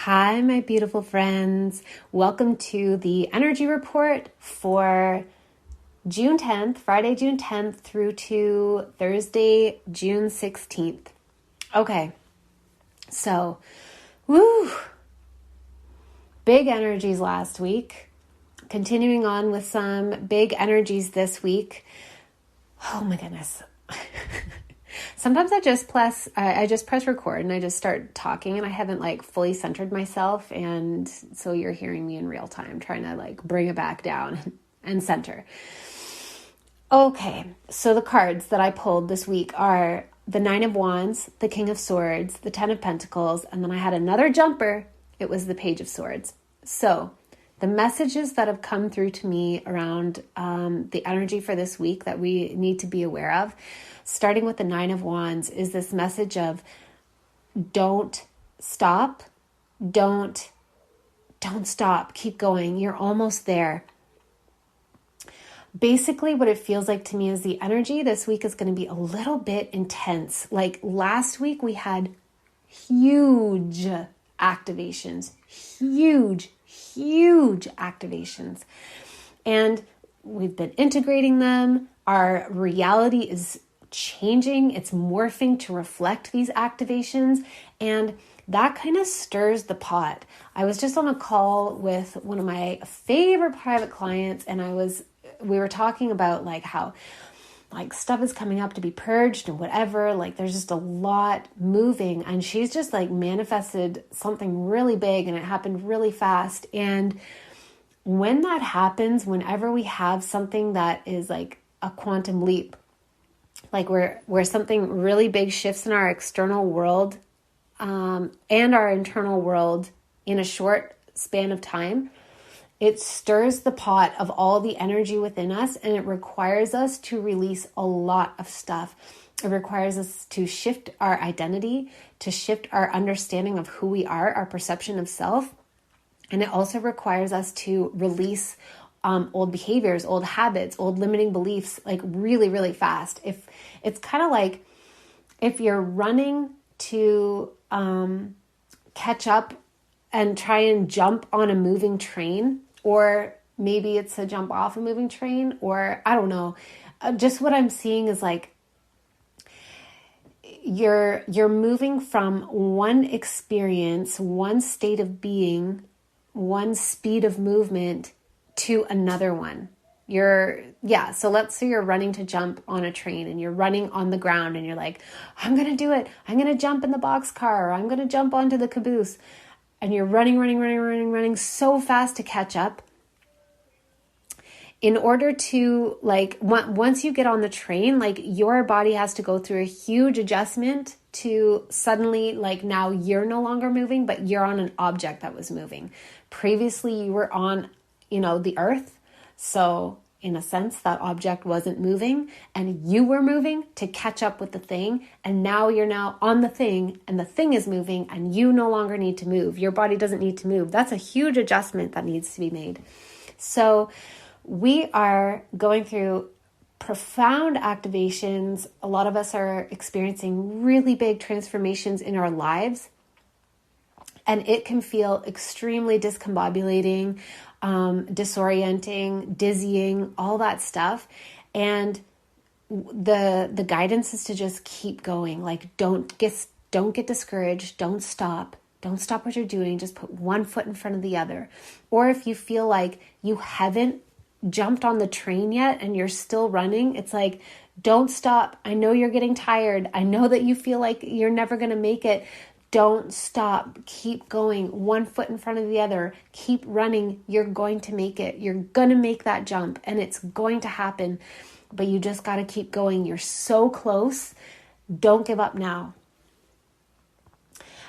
Hi, my beautiful friends. Welcome to the energy report for June 10th, Friday, June 10th through to Thursday, June 16th. Okay, so, big energies last week. Continuing on with some big energies this week. Oh my goodness. Sometimes I just press record and I just start talking and I haven't fully centered myself, and so you're hearing me in real time trying to bring it back down and center. Okay, so the cards that I pulled this week are the Nine of Wands, the King of Swords, the Ten of Pentacles, and then I had another jumper. It was the Page of Swords. So the messages that have come through to me around the energy for this week that we need to be aware of, starting with the Nine of Wands, is this message of don't stop, don't stop, keep going, you're almost there. Basically, what it feels like to me is the energy this week is going to be a little bit intense. Like last week, we had huge activations, huge activations. And we've been integrating them. Our reality is changing. It's morphing to reflect these activations. And that kind of stirs the pot. I was just on a call with one of my favorite private clients, and we were talking about how stuff is coming up to be purged and whatever, there's just a lot moving, and she's just manifested something really big and it happened really fast. And when that happens, whenever we have something that is like a quantum leap, where something really big shifts in our external world and our internal world in a short span of time, it stirs the pot of all the energy within us, and it requires us to release a lot of stuff. It requires us to shift our identity, to shift our understanding of who we are, our perception of self. And it also requires us to release old behaviors, old habits, old limiting beliefs, really, really fast. If it's kind of like if you're running to catch up and try and jump on a moving train, or maybe it's a jump off a moving train, or I don't know. Just what I'm seeing is you're moving from one experience, one state of being, one speed of movement to another one. So let's say you're running to jump on a train and you're running on the ground and you're like, I'm going to do it. I'm going to jump in the boxcar, or I'm going to jump onto the caboose. And you're running so fast to catch up. In order to once you get on the train, your body has to go through a huge adjustment to suddenly now you're no longer moving, but you're on an object that was moving. Previously you were on, the earth. So in a sense, that object wasn't moving and you were moving to catch up with the thing. And now you're on the thing and the thing is moving and you no longer need to move. Your body doesn't need to move. That's a huge adjustment that needs to be made. So we are going through profound activations. A lot of us are experiencing really big transformations in our lives. And it can feel extremely discombobulating, disorienting, dizzying, all that stuff. And the guidance is to just keep going. Don't get discouraged. Don't stop what you're doing. Just put one foot in front of the other. Or if you feel like you haven't jumped on the train yet and you're still running, it's don't stop. I know you're getting tired. I know that you feel like you're never going to make it. Don't stop. Keep going. One foot in front of the other. Keep running. You're going to make it. You're going to make that jump and it's going to happen. But you just got to keep going. You're so close. Don't give up now.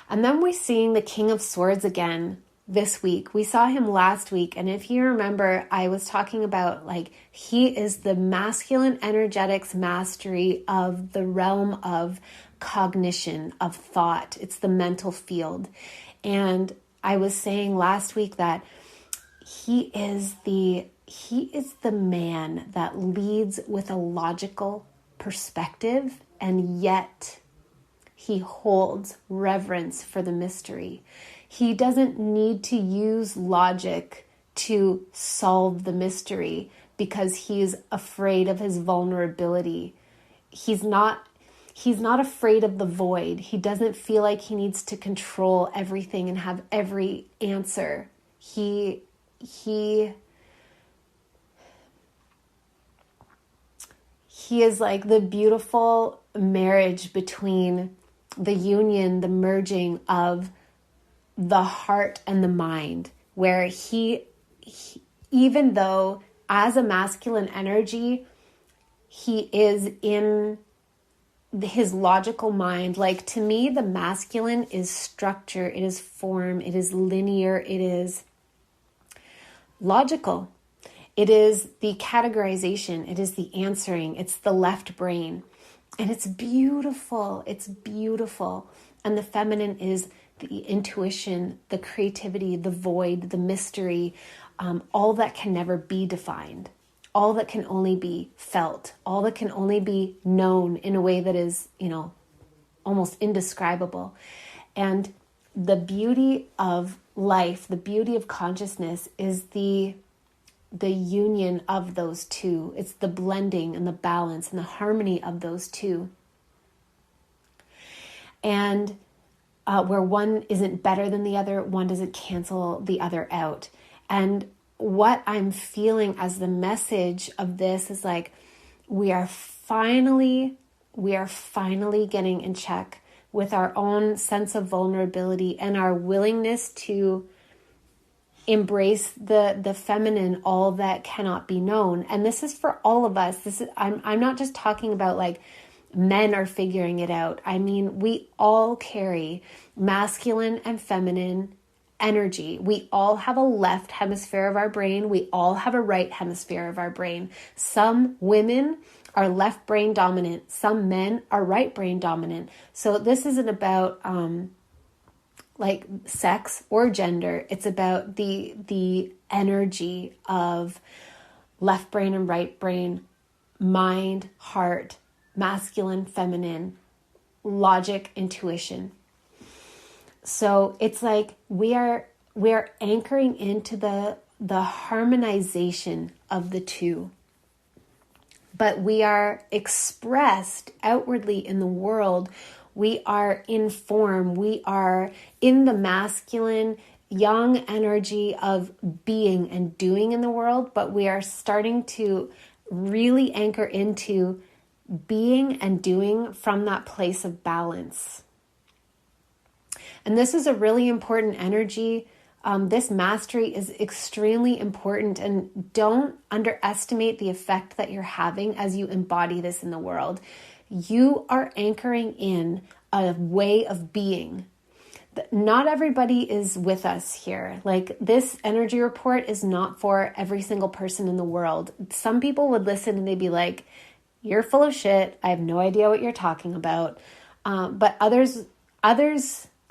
And then we're seeing the King of Swords again this week. We saw him last week. And if you remember, I was talking about he is the masculine energetics mastery of the realm of cognition, of thought. It's the mental field. And I was saying last week that he is the man that leads with a logical perspective, and yet he holds reverence for the mystery. He doesn't need to use logic to solve the mystery because he's afraid of his vulnerability. He's not afraid of the void. He doesn't feel like he needs to control everything and have every answer. He is like the beautiful marriage between the union, the merging of the heart and the mind, where he even though as a masculine energy, he is in his logical mind. Like, to me, the masculine is structure, it is form, it is linear, it is logical. It is the categorization, it is the answering, it's the left brain. And it's beautiful, it's beautiful. And the feminine is the intuition, the creativity, the void, the mystery, all that can never be defined, all that can only be felt, all that can only be known in a way that is, almost indescribable. And the beauty of life, the beauty of consciousness is the union of those two. It's the blending and the balance and the harmony of those two. And where one isn't better than the other, one doesn't cancel the other out. And what I'm feeling as the message of this is like, we are finally getting in check with our own sense of vulnerability and our willingness to embrace the feminine, all that cannot be known. And this is for all of us. I'm not just talking about like men are figuring it out. I mean, we all carry masculine and feminine energy. We all have a left hemisphere of our brain. We all have a right hemisphere of our brain. Some women are left brain dominant. Some men are right brain dominant. So this isn't about like sex or gender. It's about the energy of left brain and right brain, mind, heart, masculine, feminine, logic, intuition. So it's like we are anchoring into the harmonization of the two. But we are expressed outwardly in the world. We are in form. We are in the masculine, young energy of being and doing in the world, but we are starting to really anchor into being and doing from that place of balance. And this is a really important energy. This mastery is extremely important, and don't underestimate the effect that you're having as you embody this in the world. You are anchoring in a way of being. Not everybody is with us here. Like, this energy report is not for every single person in the world. Some people would listen and they'd be like, you're full of shit. I have no idea what you're talking about. But others,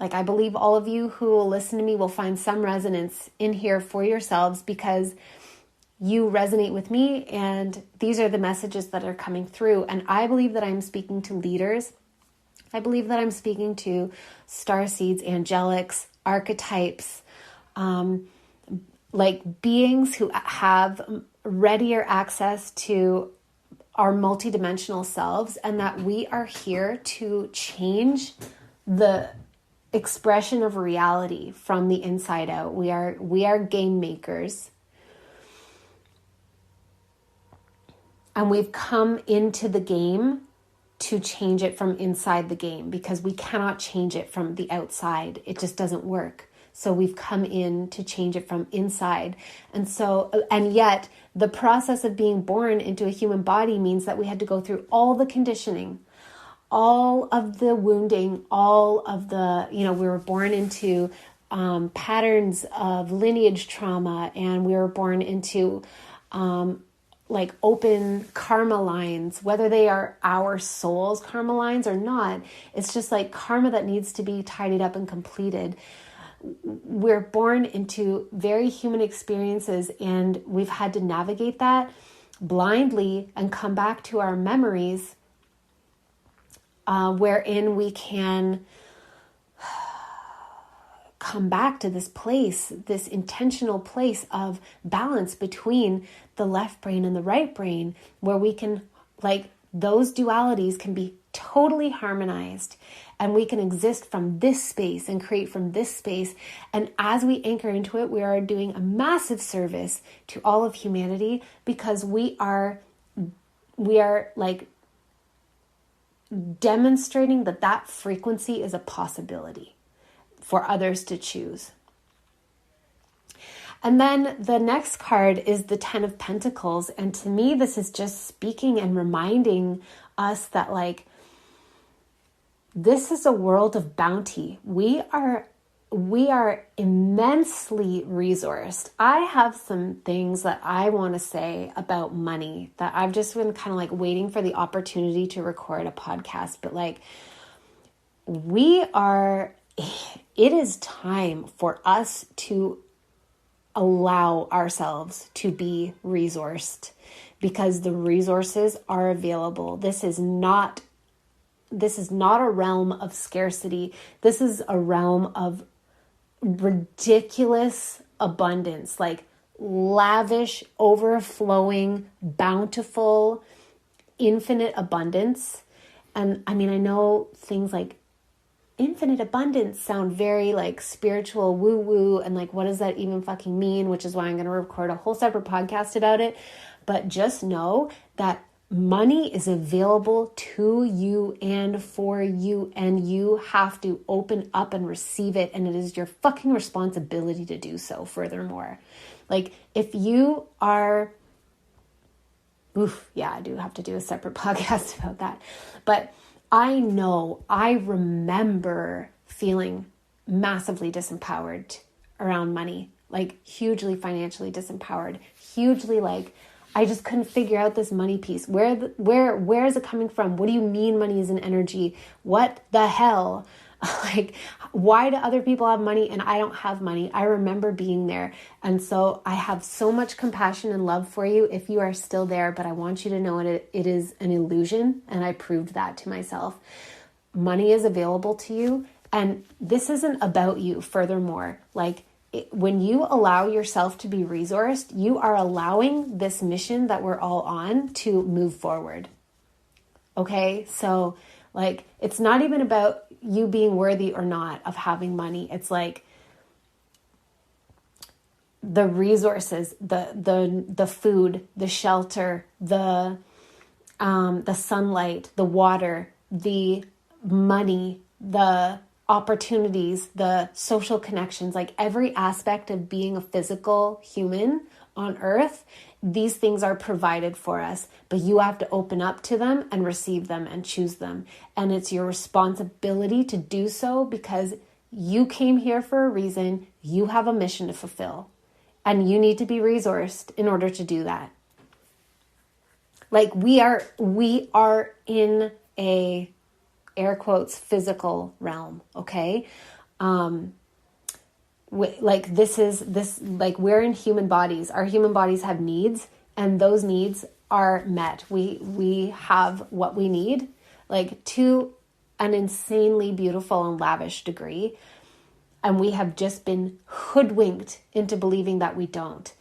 like, I believe all of you who will listen to me will find some resonance in here for yourselves because you resonate with me, and these are the messages that are coming through. And I believe that I'm speaking to leaders. I believe that I'm speaking to starseeds, angelics, archetypes, like beings who have readier access to our multidimensional selves, and that we are here to change the expression of reality from the inside out. We are game makers. And we've come into the game to change it from inside the game, because we cannot change it from the outside. It just doesn't work. So we've come in to change it from inside. And yet the process of being born into a human body means that we had to go through all the conditioning, all of the wounding, all of the, we were born into patterns of lineage trauma, and we were born into like open karma lines, whether they are our soul's karma lines or not. It's just like karma that needs to be tidied up and completed. We're born into very human experiences, and we've had to navigate that blindly and come back to our memories, wherein we can come back to this place, this intentional place of balance between the left brain and the right brain, where we can, like, those dualities can be totally harmonized, and we can exist from this space and create from this space. And as we anchor into it, we are doing a massive service to all of humanity, because we are like demonstrating that frequency is a possibility for others to choose. And then the next card is the 10 of Pentacles. And to me, this is just speaking and reminding us that, like, this is a world of bounty. We are immensely resourced. I have some things that I want to say about money that I've just been kind of like waiting for the opportunity to record a podcast. But like, it is time for us to allow ourselves to be resourced, because the resources are available. This is not a realm of scarcity. This is a realm of ridiculous abundance, like lavish, overflowing, bountiful, infinite abundance. And I mean, I know things like infinite abundance sound very like spiritual woo-woo, and like, what does that even fucking mean? Which is why I'm going to record a whole separate podcast about it. But just know that money is available to you and for you, and you have to open up and receive it. And it is your fucking responsibility to do so. Furthermore, like, if you are, I do have to do a separate podcast about that. But I remember feeling massively disempowered around money, like hugely financially disempowered, hugely like, I just couldn't figure out this money piece. Where is it coming from? What do you mean money is an energy? What the hell? Like, why do other people have money and I don't have money? I remember being there. And so I have so much compassion and love for you if you are still there, but I want you to know it is an illusion. And I proved that to myself. Money is available to you. And this isn't about you. Furthermore, like, when you allow yourself to be resourced, you are allowing this mission that we're all on to move forward. Okay? So, like, it's not even about you being worthy or not of having money. It's like the resources, the food, the shelter, the sunlight, the water, the money, the opportunities, the social connections, like every aspect of being a physical human on earth, these things are provided for us, but you have to open up to them and receive them and choose them. And it's your responsibility to do so, because you came here for a reason. You have a mission to fulfill, and you need to be resourced in order to do that. Like, we are in a, air quotes, physical realm. Okay. Like, we're in human bodies. Our human bodies have needs, and those needs are met. We have what we need, like, to an insanely beautiful and lavish degree. And we have just been hoodwinked into believing that we don't.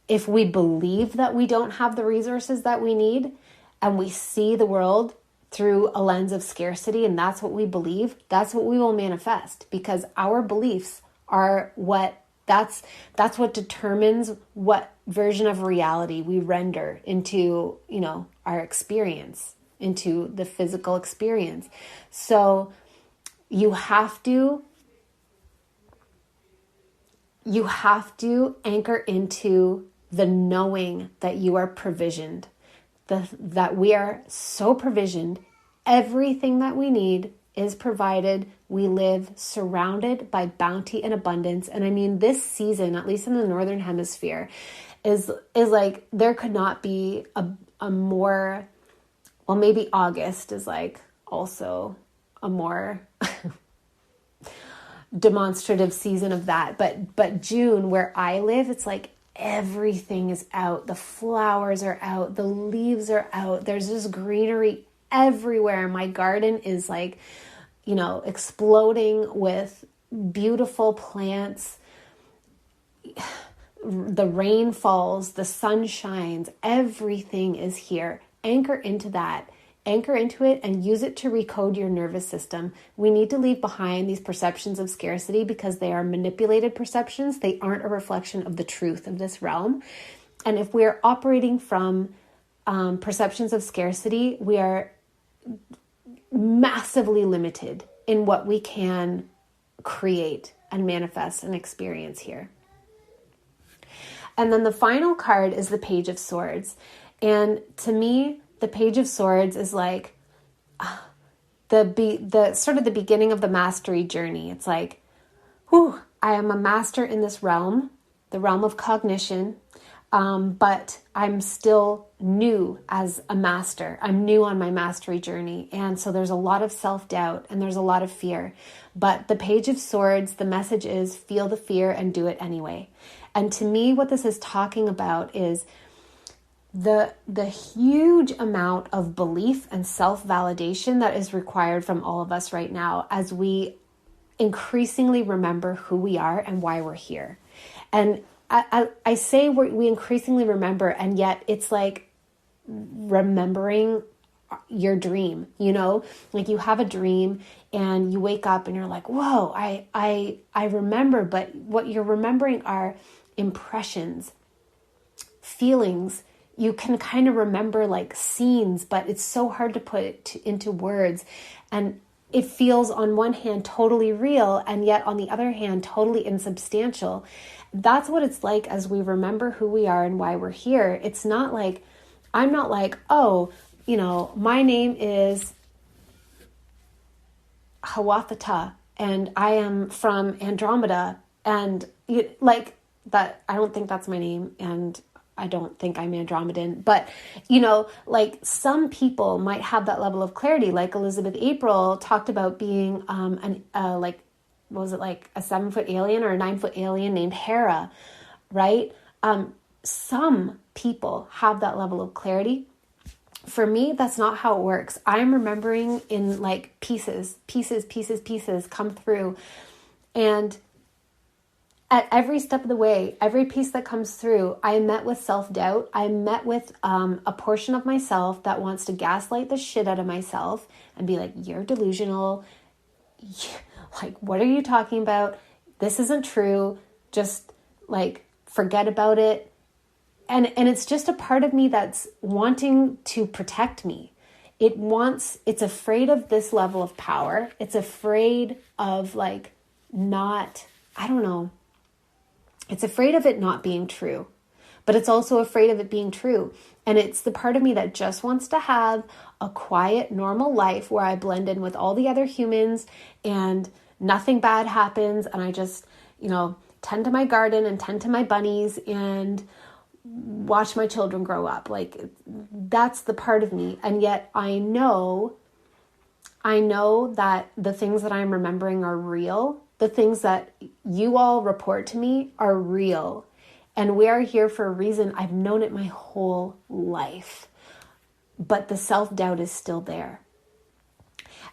If we believe that we don't have the resources that we need, and we see the world through a lens of scarcity, and that's what we believe, that's what we will manifest, because our beliefs are that's what determines what version of reality we render into, our experience, into the physical experience. So you have to anchor into the knowing that you are provisioned, that we are so provisioned. Everything that we need is provided. We live surrounded by bounty and abundance. And I mean, this season, at least in the Northern Hemisphere, is like, there could not be a more, well, maybe August is like also a more demonstrative season of that. But June, where I live, it's like everything is out. The flowers are out. The leaves are out. There's just greenery everywhere. My garden is like, exploding with beautiful plants, the rain falls, the sun shines, everything is here. Anchor into that. Anchor into it and use it to recode your nervous system. We need to leave behind these perceptions of scarcity because they are manipulated perceptions. They aren't a reflection of the truth of this realm. And if we're operating from perceptions of scarcity, we are massively limited in what we can create and manifest and experience here. And then the final card is the Page of Swords. And to me, the Page of Swords is like the sort of the beginning of the mastery journey. It's like, whew, I am a master in this realm, the realm of cognition, but I'm still new as a master. I'm new on my mastery journey. And so there's a lot of self-doubt and there's a lot of fear. But the Page of Swords, the message is feel the fear and do it anyway. And to me, what this is talking about is the huge amount of belief and self-validation that is required from all of us right now as we increasingly remember who we are and why we're here. And I say we increasingly remember, and yet it's like remembering your dream, you know, like you have a dream and you wake up and you're like, whoa, I remember, but what you're remembering are impressions, feelings. You can kind of remember like scenes, but it's so hard to put it into words. And it feels on one hand totally real, and yet on the other hand totally insubstantial. That's what it's like as we remember who we are and why we're here. It's not like, I'm not like, oh, you know, my name is Hawatha and I am from Andromeda, and like that, I don't think that's my name, and I don't think I'm Andromedan, but you know, like some people might have that level of clarity. Like Elizabeth April talked about being like, what was it, like a 7-foot alien or a 9-foot alien named Hera, right? Some people have that level of clarity. For me, that's not how it works. I'm remembering in like pieces come through, and at every step of the way, every piece that comes through, I met with self-doubt. I met with a portion of myself that wants to gaslight the shit out of myself and be like, you're delusional. Like, what are you talking about? This isn't true. Just like, forget about it. And it's just a part of me that's wanting to protect me. It's afraid of this level of power. It's afraid of like I don't know. It's afraid of it not being true, but it's also afraid of it being true. And it's the part of me that just wants to have a quiet, normal life where I blend in with all the other humans and nothing bad happens. And I just, you know, tend to my garden and tend to my bunnies and watch my children grow up. Like, that's the part of me. And yet I know that the things that I'm remembering are real. The things that you all report to me are real. And we are here for a reason. I've known it my whole life. But the self-doubt is still there.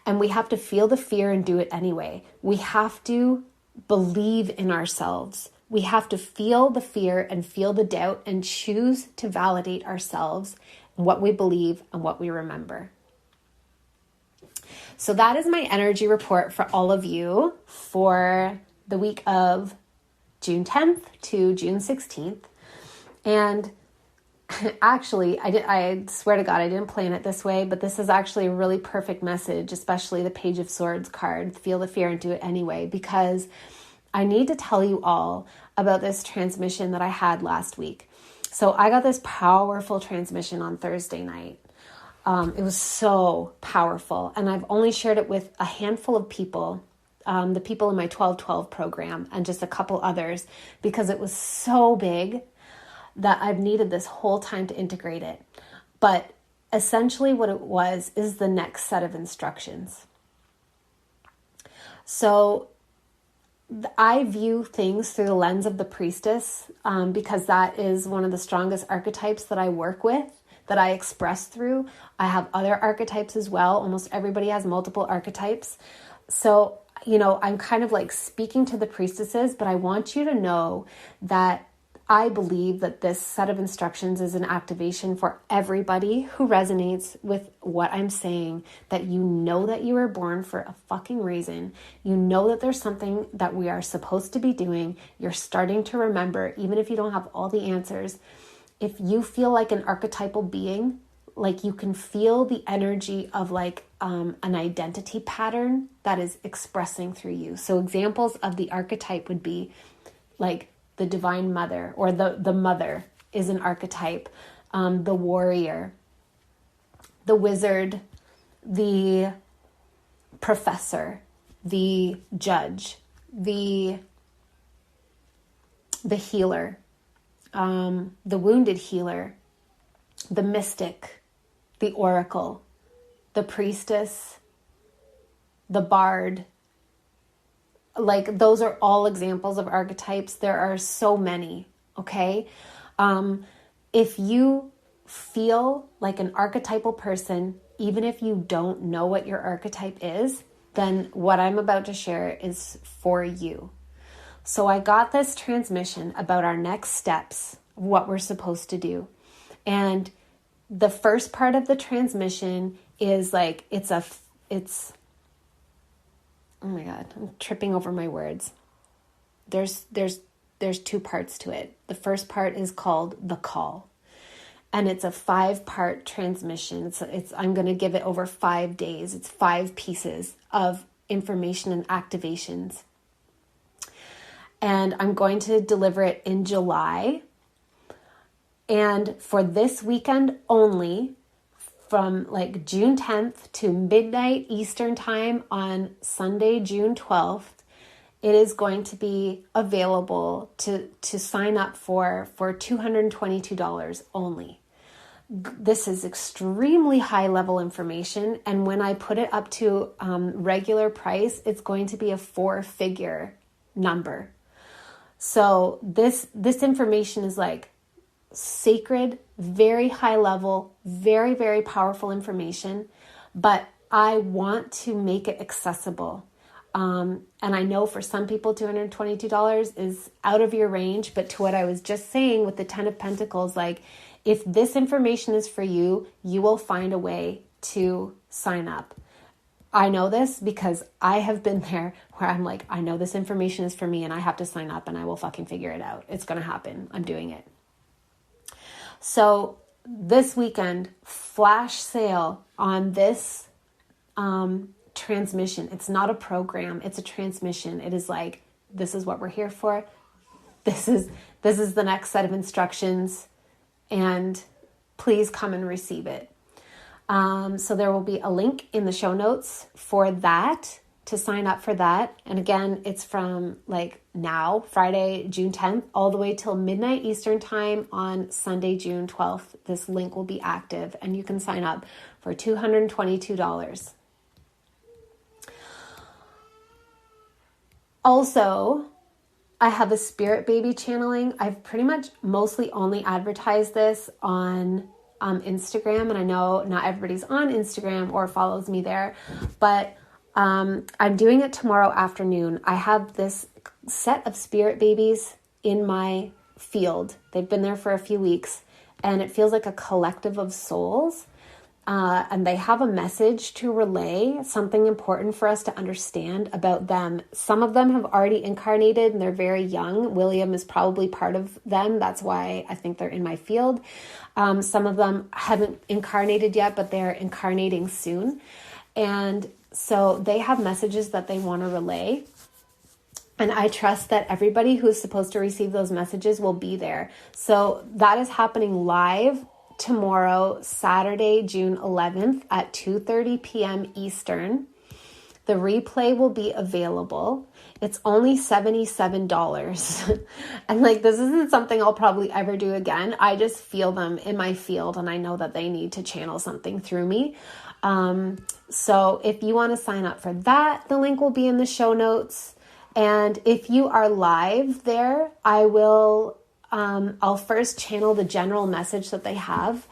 And we have to feel the fear and do it anyway. We have to believe in ourselves. We have to feel the fear and feel the doubt and choose to validate ourselves, what we believe and what we remember. So that is my energy report for all of you for the week of June 10th to June 16th. And actually, I swear to God, I didn't plan it this way, but this is actually a really perfect message, especially the Page of Swords card, feel the fear and do it anyway, because I need to tell you all about this transmission that I had last week. So I got this powerful transmission on Thursday night. It was so powerful, and I've only shared it with a handful of people, the people in my 12-12 program and just a couple others, because it was so big that I've needed this whole time to integrate it. But essentially what it was is the next set of instructions. So I view things through the lens of the priestess, because that is one of the strongest archetypes that I work with, that I express through. I have other archetypes as well. Almost everybody has multiple archetypes. So, I'm kind of like speaking to the priestesses, but I want you to know that I believe that this set of instructions is an activation for everybody who resonates with what I'm saying, that you know that you were born for a fucking reason. You know that there's something that we are supposed to be doing. You're starting to remember, even if you don't have all the answers. If you feel like an archetypal being, like you can feel the energy of like an identity pattern that is expressing through you. So examples of the archetype would be like the divine mother, or the mother is an archetype, the warrior, the wizard, the professor, the judge, the healer, the wounded healer, the mystic, the oracle, the priestess, the bard. Like those are all examples of archetypes. There are so many, okay? If you feel like an archetypal person, even if you don't know what your archetype is, then what I'm about to share is for you. So I got this transmission about our next steps, what we're supposed to do. And the first part of the transmission is like, oh my God, I'm tripping over my words. There's two parts to it. The first part is called the call, and it's a 5-part transmission. So I'm going to give it over 5 days. It's 5 pieces of information and activations. And I'm going to deliver it in July. And for this weekend only, from like June 10th to midnight Eastern time on Sunday, June 12th, it is going to be available to sign up for $222 only. This is extremely high level information. And when I put it up to regular price, it's going to be a 4-figure number. So this information is like sacred, very high level, very, very powerful information, but I want to make it accessible. And I know for some people, $222 is out of your range, but to what I was just saying with the 10 of Pentacles, like if this information is for you, you will find a way to sign up. I know this because I have been there where I'm like, I know this information is for me and I have to sign up and I will fucking figure it out. It's going to happen. I'm doing it. So this weekend, flash sale on this transmission. It's not a program. It's a transmission. It is like, this is what we're here for. This is the next set of instructions, and please come and receive it. So there will be a link in the show notes for that, to sign up for that. And again, it's from like now, Friday, June 10th, all the way till midnight Eastern time on Sunday, June 12th. This link will be active and you can sign up for $222. Also, I have a spirit baby channeling. I've pretty much mostly only advertised this on Instagram, and I know not everybody's on Instagram or follows me there, but I'm doing it tomorrow afternoon. I have this set of spirit babies in my field. They've been there for a few weeks, and it feels like a collective of souls. And they have a message to relay, something important for us to understand about them. Some of them have already incarnated and they're very young. William is probably part of them. That's why I think they're in my field. Some of them haven't incarnated yet, but they're incarnating soon. And so they have messages that they want to relay. And I trust that everybody who's supposed to receive those messages will be there. So that is happening live tomorrow, Saturday, June 11th at 2:30 p.m. Eastern. The replay will be available. It's only $77. And like, this isn't something I'll probably ever do again. I just feel them in my field and I know that they need to channel something through me. So if you want to sign up for that, the link will be in the show notes. And if you are live there, I'll first channel the general message that they have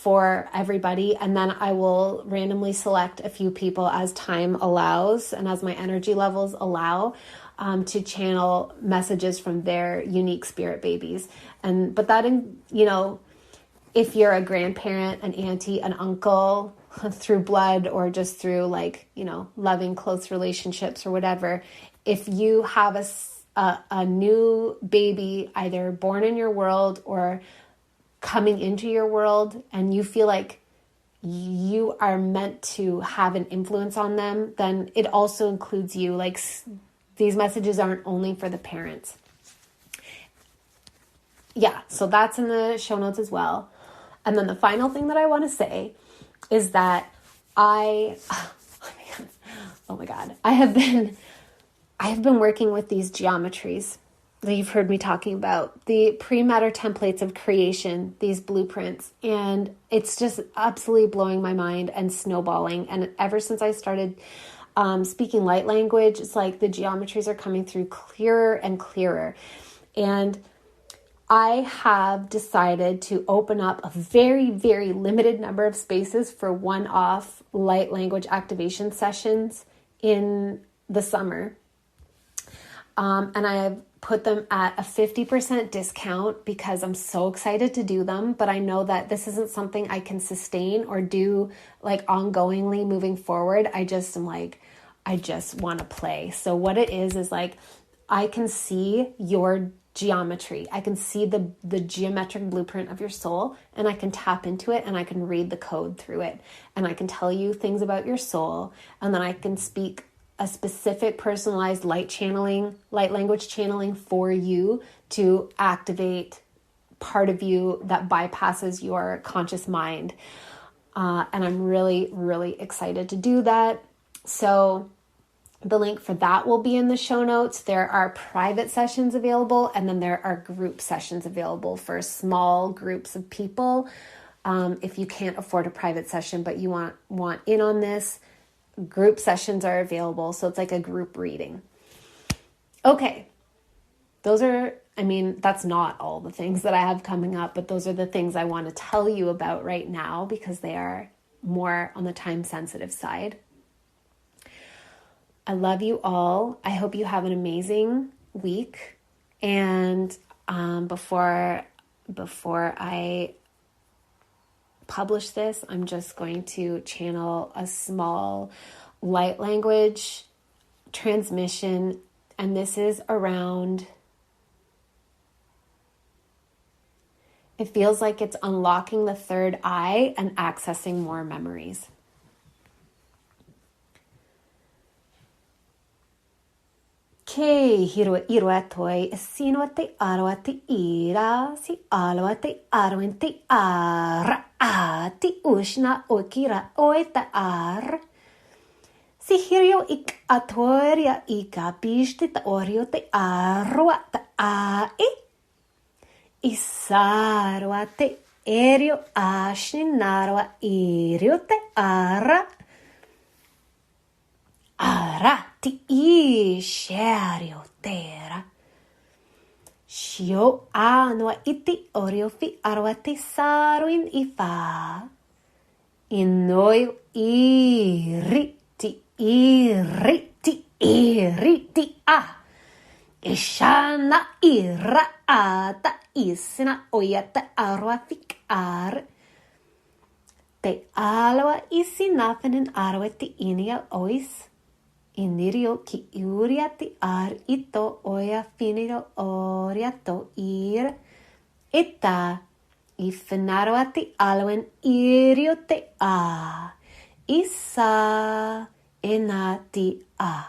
for everybody, and then I will randomly select a few people as time allows and as my energy levels allow, to channel messages from their unique spirit babies. But that, if you're a grandparent, an auntie, an uncle, through blood or just through loving close relationships or whatever, if you have a new baby either born in your world or coming into your world, and you feel like you are meant to have an influence on them, then it also includes you. Like, these messages aren't only for the parents. Yeah, so that's in the show notes as well. And then the final thing that I want to say is that oh my God, I have been working with these geometries that you've heard me talking about, the pre-matter templates of creation, these blueprints, and it's just absolutely blowing my mind and snowballing. And ever since I started speaking light language, it's like the geometries are coming through clearer and clearer. And I have decided to open up a very, very limited number of spaces for one-off light language activation sessions in the summer. And I have put them at a 50% discount because I'm so excited to do them, but I know that this isn't something I can sustain or do like ongoingly moving forward. I just want to play. So what it is like, I can see your geometry. I can see the geometric blueprint of your soul, and I can tap into it, and I can read the code through it, and I can tell you things about your soul, and then I can speak a specific personalized light language channeling for you to activate part of you that bypasses your conscious mind. And I'm really, really excited to do that. So the link for that will be in the show notes. There are private sessions available, and then there are group sessions available for small groups of people. If you can't afford a private session, but you want in on this, group sessions are available. So it's like a group reading. Okay. That's not all the things that I have coming up, but those are the things I want to tell you about right now because they are more on the time sensitive side. I love you all. I hope you have an amazing week. And before I publish this, I'm just going to channel a small light language transmission. And this is around, it feels like it's unlocking the third eye and accessing more memories. Ke hiro iroatoi sinoate aroate ira si aloate aroente ara ati ushna okira oeta ar si hirio ik atoria ika piste ta orio te arwa ta ae isaroate erio ashinarwa irio te ara arati I shario terra. Shio anwa iti oriofi arwati saruin ifa. Inoyo iriti a. Ishana ira ata isna oyata arwafik ar. Te alwa isinafanin arwati inia ois. Inirio ki uriati ar ito oia finiro oriato ir eta ifnaroati alwen irio te a isa enati a.